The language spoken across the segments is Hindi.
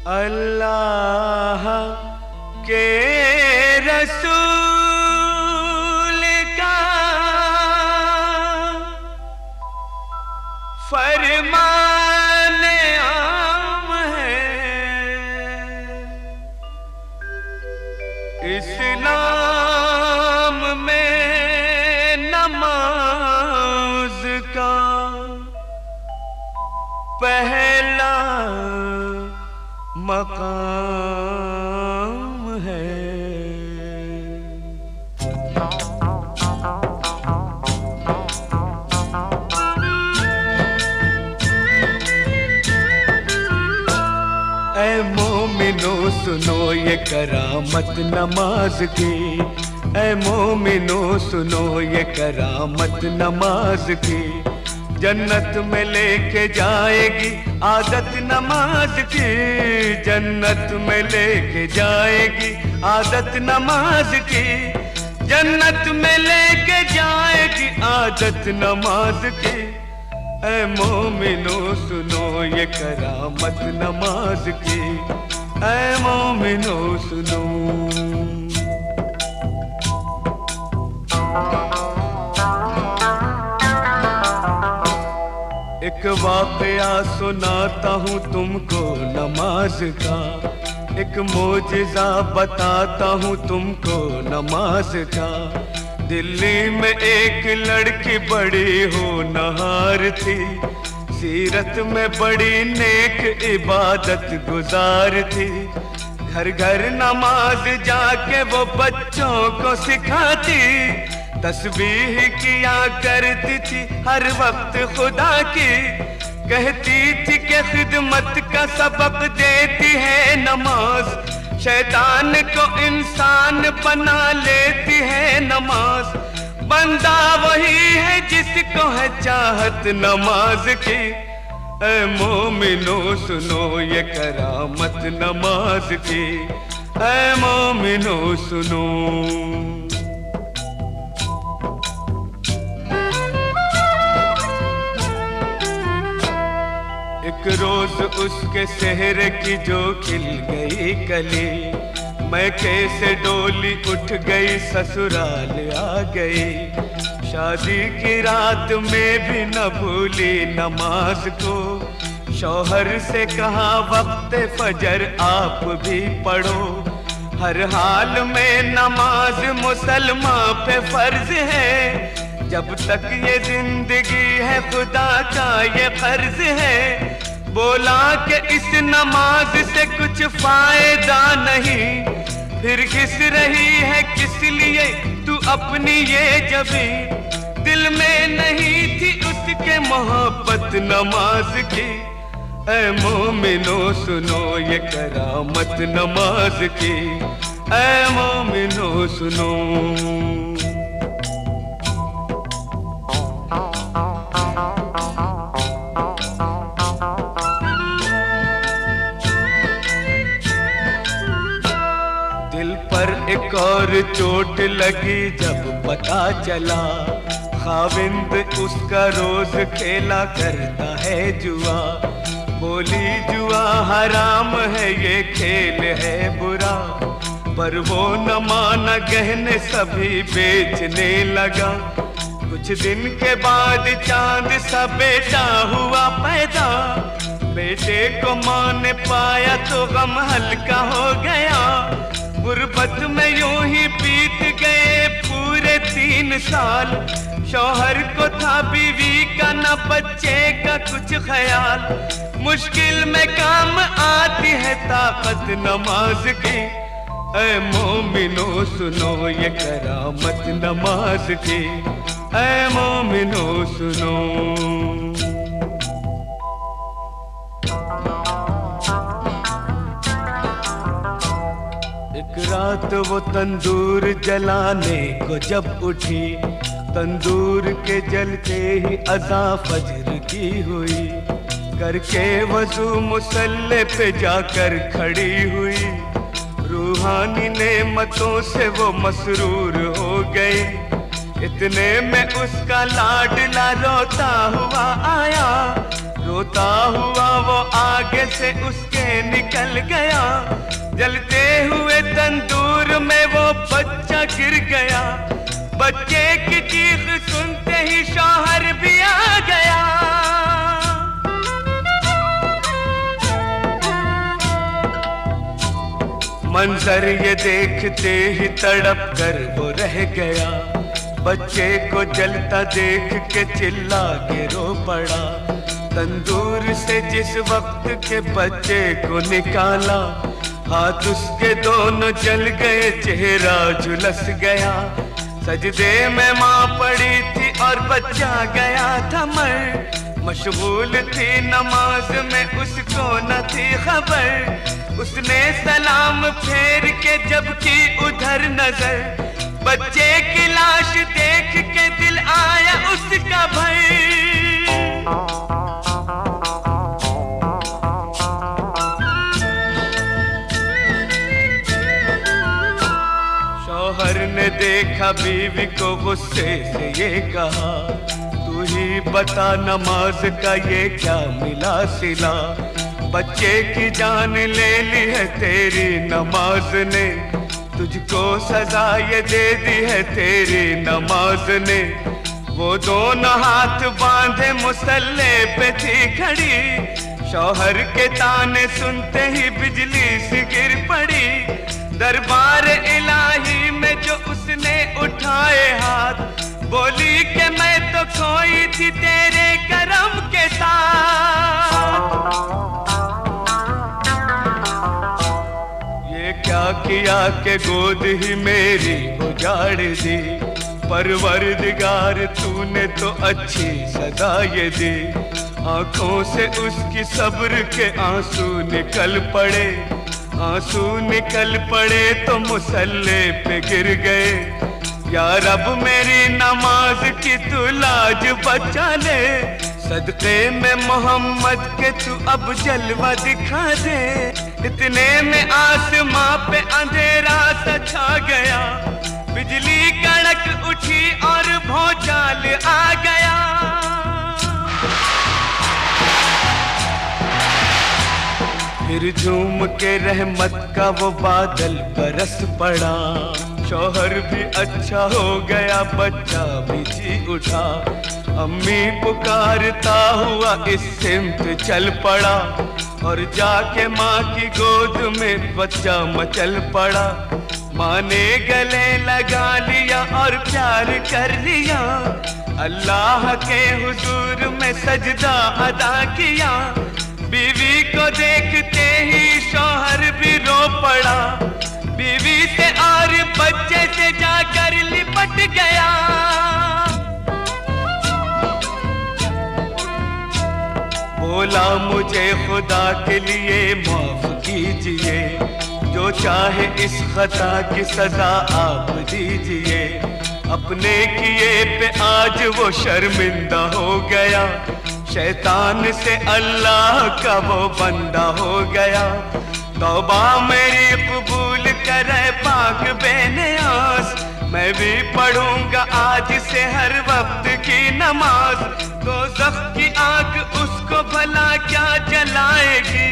अल्लाह के रसूल का फरमान आम है, इस्लाम में नमाज का पहला मकाम है। ऐ मोमिनो सुनो ये करामत नमाज की, ऐ मोमिनो सुनो ये करामत नमाज की। जन्नत में लेके जाएगी आदत नमाज की, जन्नत में लेके जाएगी आदत नमाज की, जन्नत में लेके जाएगी आदत नमाज की। ऐ मोमिनो सुनो ये करामत नमाज की, ऐ मोमिनो सुनो। एक वाक़या सुनाता हूँ तुमको नमाज का, एक मोजिज़ा बताता हूँ तुमको नमाज का। दिल्ली में एक लड़की बड़ी होनहार थी, सीरत में बड़ी नेक इबादत गुजार थी। घर घर नमाज जाके वो बच्चों को सिखाती, तस्बीह किया करती थी हर वक्त खुदा की। कहती थी कि खिदमत का सबक देती है नमाज, शैतान को इंसान बना लेती है नमाज। बंदा वही है जिसको है चाहत नमाज की। ऐ मोमिनो सुनो ये करामत नमाज की, ऐ मोमिनो सुनो। एक रोज उसके सेहरे की जो खिल गई कली, मैं कैसे डोली उठ गई ससुराल आ गई। शादी की रात में भी न भूली नमाज को, शौहर से कहा वक्त फजर आप भी पढ़ो। हर हाल में नमाज मुसलमान पे फर्ज है, जब तक ये जिंदगी है खुदा का ये फर्ज है। बोला कि इस नमाज से कुछ फायदा नहीं, फिर घिस रही है किस लिए तू अपनी ये जबी। दिल में नहीं थी उसके मोहब्बत नमाज की। ऐ मोमिनो सुनो ये करामत नमाज की, ऐ मोमिनो सुनो। दिल पर एक और चोट लगी जब पता चला, खाविंद उसका रोज खेला करता है जुआ। बोली जुआ हराम है ये खेल है बुरा, पर वो न माना गहने सभी बेचने लगा। कुछ दिन के बाद चांद सा बेटा हुआ पैदा, बेटे को मां ने पाया तो गम हल्का हो गया। गुर्बत में यूं ही बीत गए पूरे 3 साल, शौहर को था बीवी का न बच्चे का कुछ ख्याल। मुश्किल में काम आती है ताकत नमाज की। ऐ मोमिनो सुनो ये करामत नमाज की, ऐ मोमिनो सुनो। एक रात वो तंदूर जलाने को जब उठी, तंदूर के जलते ही अज़ा फज्र की हुई। करके वज़ू मुसल्ले पे जाकर खड़ी हुई, रूहानी नेमतों से वो मसरूर हो गई। इतने में उसका लाडला रोता हुआ आया, रोता हुआ वो आगे से उसके निकल गया, जलते हुए तंदूर में वो बच्चा गिर गया। बच्चे की चीख सुनते ही शौहर भी आ गया। मंजर ये देखते ही तड़प कर वो रह गया। बच्चे को जलता देख के चिल्ला के रो पड़ा। तंदूर से जिस वक्त के बच्चे को निकाला, हाथ उसके दोनों जल गए, चेहरा झुलस गया। सजदे में माँ पड़ी थी और बच्चा गया था मर। मशगूल थी नमाज में, उसको न थी खबर। उसने सलाम फेर के जब की उधर नजर, बच्चे की लाश देख के दिल आया उसका भय। शौहर ने देखा बीवी को गुस्से से ये कहा, तू ही बता नमाज का ये क्या मिला सिला। बच्चे की जान ले ली है तेरी नमाज ने, तुझको सजा ये दे दी है तेरी नमाज ने। वो दोनों हाथ बांधे मुसल्ले पे थी खड़ी। शौहर के ताने सुनते ही बिजली सी गिर पड़ी। दरबार इलाही में जो उसने उठाए हाथ, बोली कि मैं तो खोई थी तेरे करम के साथ। ये क्या किया कि गोद ही मेरी उजाड़ दी। परवरदिगार तूने तो अच्छी सजा ये दी। आंखों से उसकी सब्र के आंसू निकल पड़े। आंसू निकल पड़े तो मुसल्ले पे गिर गए। या रब मेरी नमाज की तू लाज बचा ले। सदके में मोहम्मद के तू अब जलवा दिखा दे। इतने में आसमां पे अंधेरा सा छा गया। बिजली कड़क उठी और भौचाल आ गया। फिर झूम के रहमत का वो बादल बरस पड़ा। शौहर भी अच्छा हो गया, बच्चा भी जी उठा। अम्मी पुकारता हुआ इस सिमत चल पड़ा और जाके माँ की गोद में बच्चा मचल पड़ा। माँ ने गले लगा लिया और प्यार कर लिया। अल्लाह के हुजूर में सजदा अदा किया। बीवी को देखते ही शौहर भी रो पड़ा। बीवी से और बच्चे से जाकर लिपट गया। बोला मुझे खुदा के लिए माफ कीजिए, जो चाहे इस खता की सजा आप दीजिए। अपने किए पे आज वो शर्मिंदा हो गया। शैतान से अल्लाह का वो बंदा हो गया। तौबा मेरी कबूल करे पाक बेनियाज। मैं भी पढ़ूंगा आज से हर वक्त की नमाज। दोज़ख की आग उसको भला क्या जलाएगी,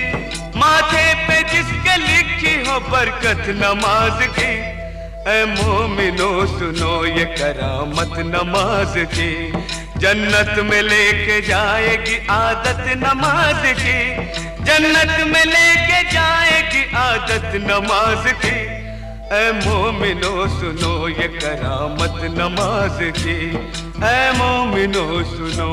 माथे पे जिसके लिखी हो बरकत नमाज की। ऐ मोमिनो सुनो ये करामत नमाज की। जन्नत में लेके जाएगी आदत नमाज की। जन्नत में लेके जाएगी आदत नमाज की। ऐ मोमिनो सुनो ये करामत नमाज की। ऐ मोमिनो सुनो।